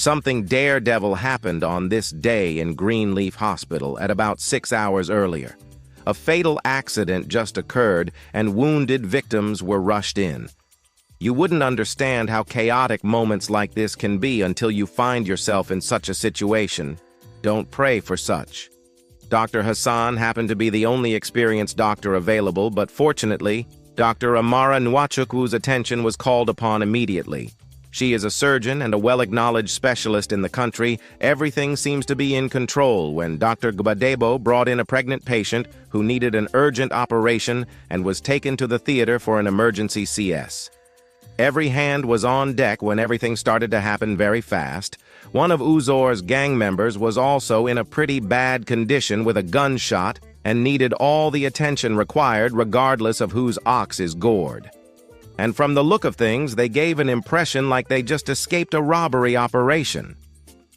Something daredevil happened on this day in Greenleaf Hospital at about 6 hours earlier. A fatal accident just occurred and wounded victims were rushed in. You wouldn't understand how chaotic moments like this can be until you find yourself in such a situation. Don't pray for such. Dr. Hassan happened to be the only experienced doctor available, but fortunately, Dr. Amara Nwachukwu's attention was called upon immediately. She is a surgeon and a well-acknowledged specialist in the country. Everything seems to be in control when Dr. Gbadebo brought in a pregnant patient who needed an urgent operation and was taken to the theater for an emergency CS. Every hand was on deck when everything started to happen very fast. One of Uzor's gang members was also in a pretty bad condition with a gunshot and needed all the attention required regardless of whose ox is gored. And from the look of things, they gave an impression like they just escaped a robbery operation.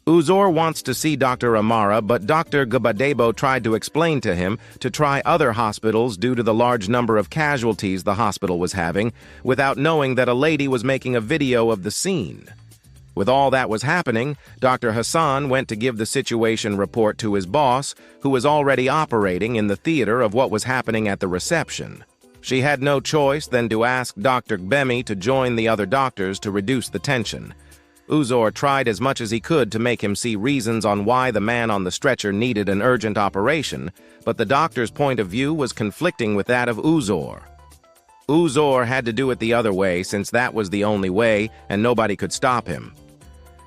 Uzor wants to see Dr. Amara, but Dr. Gbadebo tried to explain to him to try other hospitals due to the large number of casualties the hospital was having, without knowing that a lady was making a video of the scene. With all that was happening, Dr. Hassan went to give the situation report to his boss, who was already operating in the theater of what was happening at the reception. She had no choice than to ask Dr. Gbemi to join the other doctors to reduce the tension. Uzor tried as much as he could to make him see reasons on why the man on the stretcher needed an urgent operation, but the doctor's point of view was conflicting with that of Uzor. Uzor had to do it the other way since that was the only way and nobody could stop him.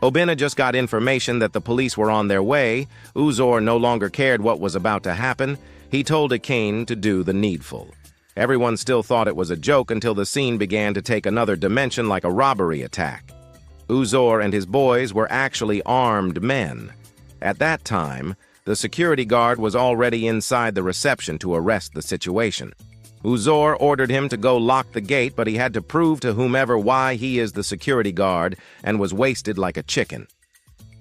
Obina just got information that the police were on their way. Uzor no longer cared what was about to happen. He told Akane to do the needful. Everyone still thought it was a joke until the scene began to take another dimension like a robbery attack. Uzor and his boys were actually armed men. At that time, the security guard was already inside the reception to arrest the situation. Uzor ordered him to go lock the gate, but he had to prove to whomever why he is the security guard and was wasted like a chicken.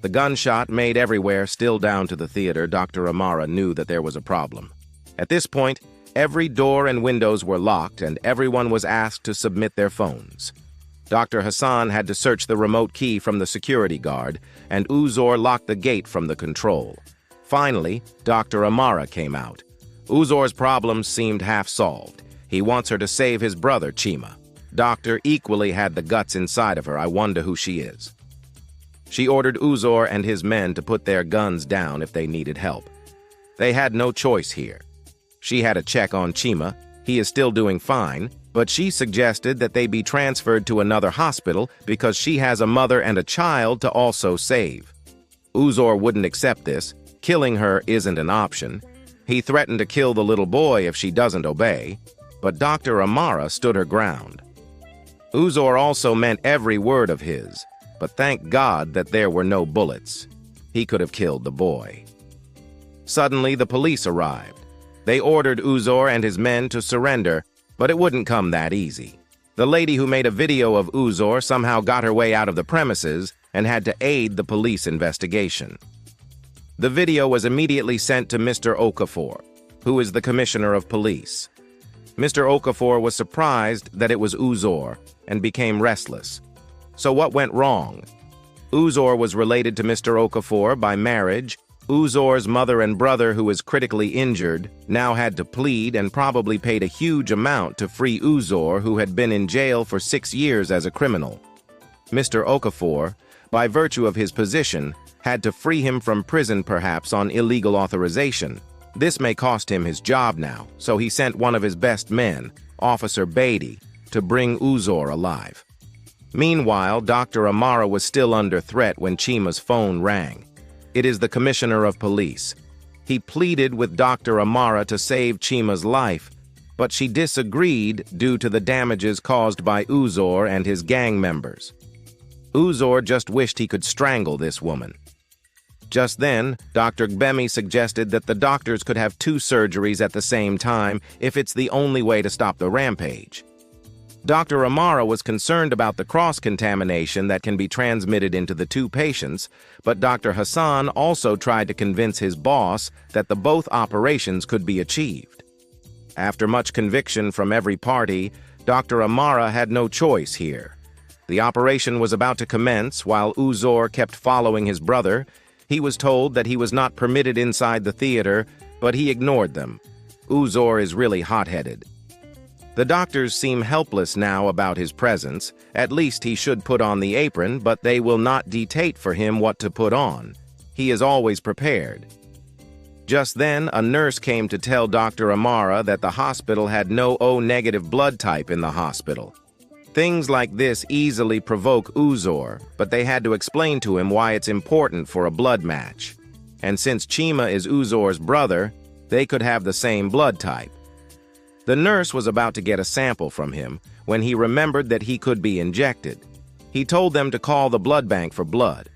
The gunshot made everywhere, still down to the theater. Dr. Amara knew that there was a problem. At this point, every door and windows were locked and everyone was asked to submit their phones. Dr. Hassan had to search the remote key from the security guard, and Uzor locked the gate from the control. Finally, Dr. Amara came out. Uzor's problems seemed half solved. He wants her to save his brother, Chima. Doctor equally had the guts inside of her. I wonder who she is. She ordered Uzor and his men to put their guns down if they needed help. They had no choice here. She had a check on Chima. He is still doing fine, but she suggested that they be transferred to another hospital because she has a mother and a child to also save. Uzor wouldn't accept this. Killing her isn't an option. He threatened to kill the little boy if she doesn't obey, but Dr. Amara stood her ground. Uzor also meant every word of his, but thank God that there were no bullets. He could have killed the boy. Suddenly, the police arrived. They ordered Uzor and his men to surrender, but it wouldn't come that easy. The lady who made a video of Uzor somehow got her way out of the premises and had to aid the police investigation. The video was immediately sent to Mr. Okafor, who is the commissioner of police. Mr. Okafor was surprised that it was Uzor and became restless. So what went wrong? Uzor was related to Mr. Okafor by marriage. Uzor's mother and brother, who was critically injured, now had to plead and probably paid a huge amount to free Uzor, who had been in jail for 6 years as a criminal. Mr. Okafor, by virtue of his position, had to free him from prison perhaps on illegal authorization. This may cost him his job now, so he sent one of his best men, Officer Beatty, to bring Uzor alive. Meanwhile, Dr. Amara was still under threat when Chima's phone rang. It is the commissioner of police. He pleaded with Dr. Amara to save Chima's life, but she disagreed due to the damages caused by Uzor and his gang members. Uzor just wished he could strangle this woman. Just then, Dr. Gbemi suggested that the doctors could have 2 surgeries at the same time if it's the only way to stop the rampage. Dr. Amara was concerned about the cross-contamination that can be transmitted into the 2 patients, but Dr. Hassan also tried to convince his boss that the both operations could be achieved. After much conviction from every party, Dr. Amara had no choice here. The operation was about to commence while Uzor kept following his brother. He was told that he was not permitted inside the theater, but he ignored them. Uzor is really hot-headed. The doctors seem helpless now about his presence. At least he should put on the apron, but they will not dictate for him what to put on. He is always prepared. Just then, a nurse came to tell Dr. Amara that the hospital had no O-negative blood type in the hospital. Things like this easily provoke Uzor, but they had to explain to him why it's important for a blood match. And since Chima is Uzor's brother, they could have the same blood type. The nurse was about to get a sample from him when he remembered that he could be injected. He told them to call the blood bank for blood.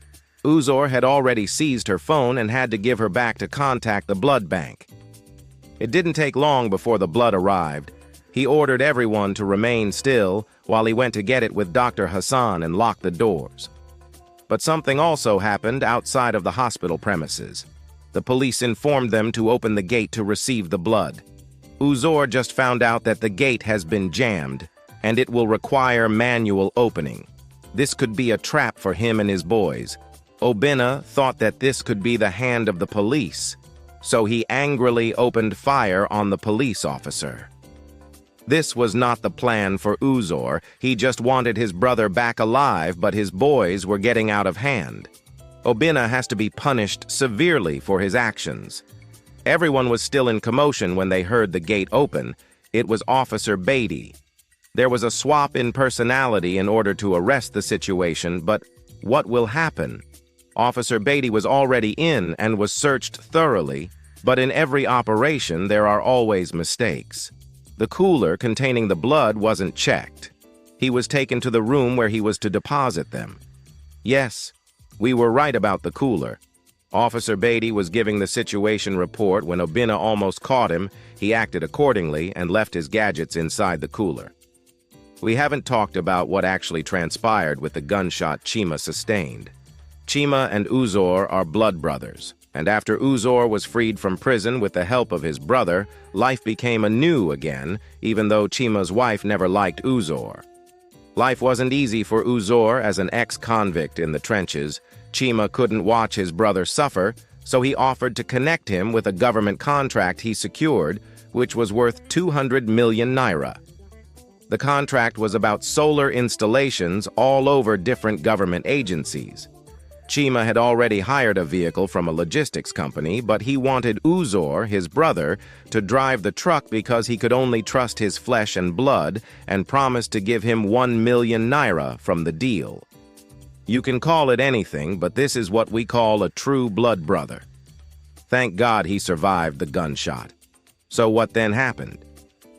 Uzor had already seized her phone and had to give her back to contact the blood bank. It didn't take long before the blood arrived. He ordered everyone to remain still while he went to get it with Dr. Hassan and locked the doors. But something also happened outside of the hospital premises. The police informed them to open the gate to receive the blood. Uzor just found out that the gate has been jammed, and it will require manual opening. This could be a trap for him and his boys. Obinna thought that this could be the hand of the police, so he angrily opened fire on the police officer. This was not the plan for Uzor. He just wanted his brother back alive, but his boys were getting out of hand. Obinna has to be punished severely for his actions. Everyone was still in commotion when they heard the gate open. It was Officer Beatty. There was a swap in personality in order to arrest the situation, but what will happen? Officer Beatty was already in and was searched thoroughly, but in every operation there are always mistakes. The cooler containing the blood wasn't checked. He was taken to the room where he was to deposit them. Yes, we were right about the cooler. Officer Beatty was giving the situation report when Obinna almost caught him. He acted accordingly and left his gadgets inside the cooler. We haven't talked about what actually transpired with the gunshot Chima sustained. Chima and Uzor are blood brothers, and after Uzor was freed from prison with the help of his brother, life became anew again, even though Chima's wife never liked Uzor. Life wasn't easy for Uzor as an ex-convict in the trenches. Chima couldn't watch his brother suffer, so he offered to connect him with a government contract he secured, which was worth 200 million naira. The contract was about solar installations all over different government agencies. Chima had already hired a vehicle from a logistics company, but he wanted Uzor, his brother, to drive the truck because he could only trust his flesh and blood and promised to give him 1 million naira from the deal. You can call it anything, but this is what we call a true blood brother. Thank God he survived the gunshot. So what then happened?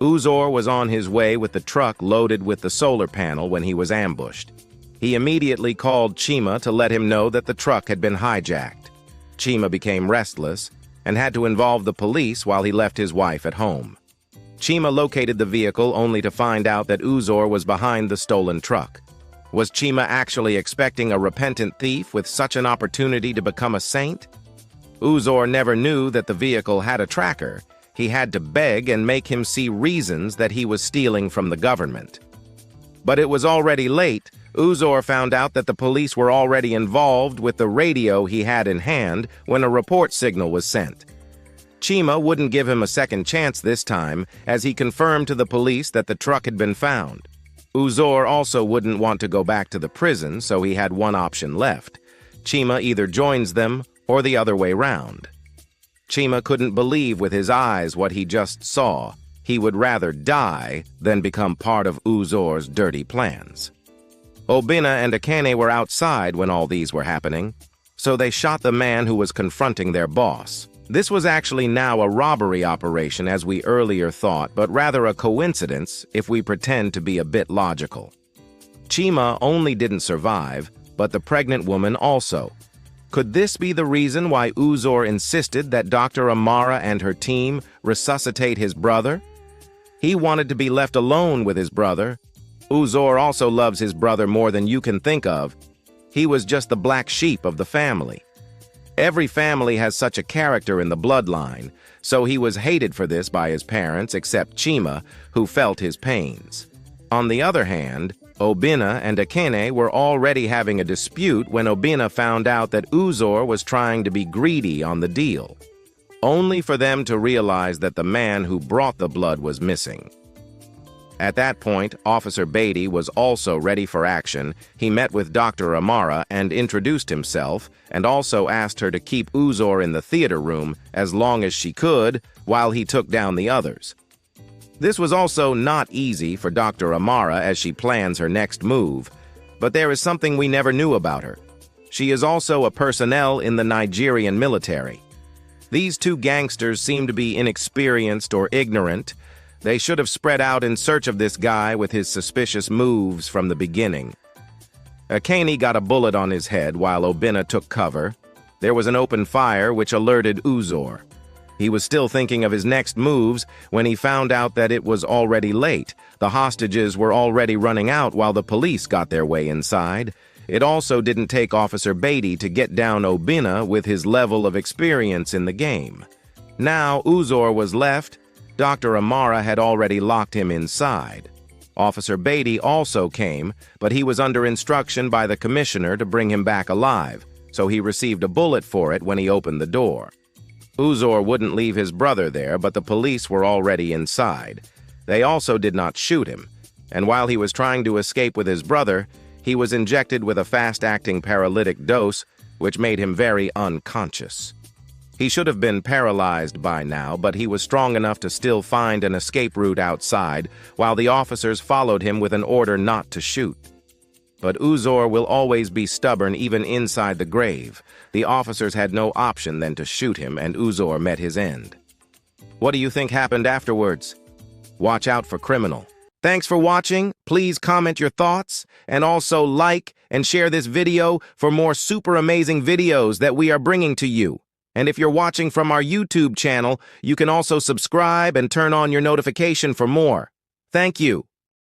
Uzor was on his way with the truck loaded with the solar panel when he was ambushed. He immediately called Chima to let him know that the truck had been hijacked. Chima became restless and had to involve the police while he left his wife at home. Chima located the vehicle only to find out that Uzor was behind the stolen truck. Was Chima actually expecting a repentant thief with such an opportunity to become a saint? Uzor never knew that the vehicle had a tracker. He had to beg and make him see reasons that he was stealing from the government. But it was already late. Uzor found out that the police were already involved with the radio he had in hand when a report signal was sent. Chima wouldn't give him a second chance this time, as he confirmed to the police that the truck had been found. Uzor also wouldn't want to go back to the prison, so he had one option left. Chima either joins them or the other way round. Chima couldn't believe with his eyes what he just saw. He would rather die than become part of Uzor's dirty plans. Obinna and Akane were outside when all these were happening, so they shot the man who was confronting their boss. This was actually now a robbery operation as we earlier thought, but rather a coincidence if we pretend to be a bit logical. Chima only didn't survive, but the pregnant woman also. Could this be the reason why Uzor insisted that Dr. Amara and her team resuscitate his brother? He wanted to be left alone with his brother. Uzor also loves his brother more than you can think of. He was just the black sheep of the family. Every family has such a character in the bloodline, so he was hated for this by his parents except Chima, who felt his pains. On the other hand, Obinna and Akene were already having a dispute when Obinna found out that Uzor was trying to be greedy on the deal, only for them to realize that the man who brought the blood was missing. At that point, Officer Beatty was also ready for action. He met with Dr. Amara and introduced himself, and also asked her to keep Uzor in the theater room as long as she could while he took down the others. This was also not easy for Dr. Amara as she plans her next move, but there is something we never knew about her. She is also a personnel in the Nigerian military. These two gangsters seem to be inexperienced or ignorant. They should have spread out in search of this guy with his suspicious moves from the beginning. Akene got a bullet on his head while Obinna took cover. There was an open fire which alerted Uzor. He was still thinking of his next moves when he found out that it was already late. The hostages were already running out while the police got their way inside. It also didn't take Officer Beatty to get down Obinna with his level of experience in the game. Now Uzor was left. Dr. Amara had already locked him inside. Officer Beatty also came, but he was under instruction by the commissioner to bring him back alive, so he received a bullet for it when he opened the door. Uzor wouldn't leave his brother there, but the police were already inside. They also did not shoot him, and while he was trying to escape with his brother, he was injected with a fast-acting paralytic dose, which made him very unconscious. He should have been paralyzed by now, but he was strong enough to still find an escape route outside, while the officers followed him with an order not to shoot. But Uzor will always be stubborn even inside the grave. The officers had no option than to shoot him, and Uzor met his end. What do you think happened afterwards? Watch out for Criminal. Thanks for watching. Please comment your thoughts, and also like and share this video for more super amazing videos that we are bringing to you. And if you're watching from our YouTube channel, you can also subscribe and turn on your notification for more. Thank you.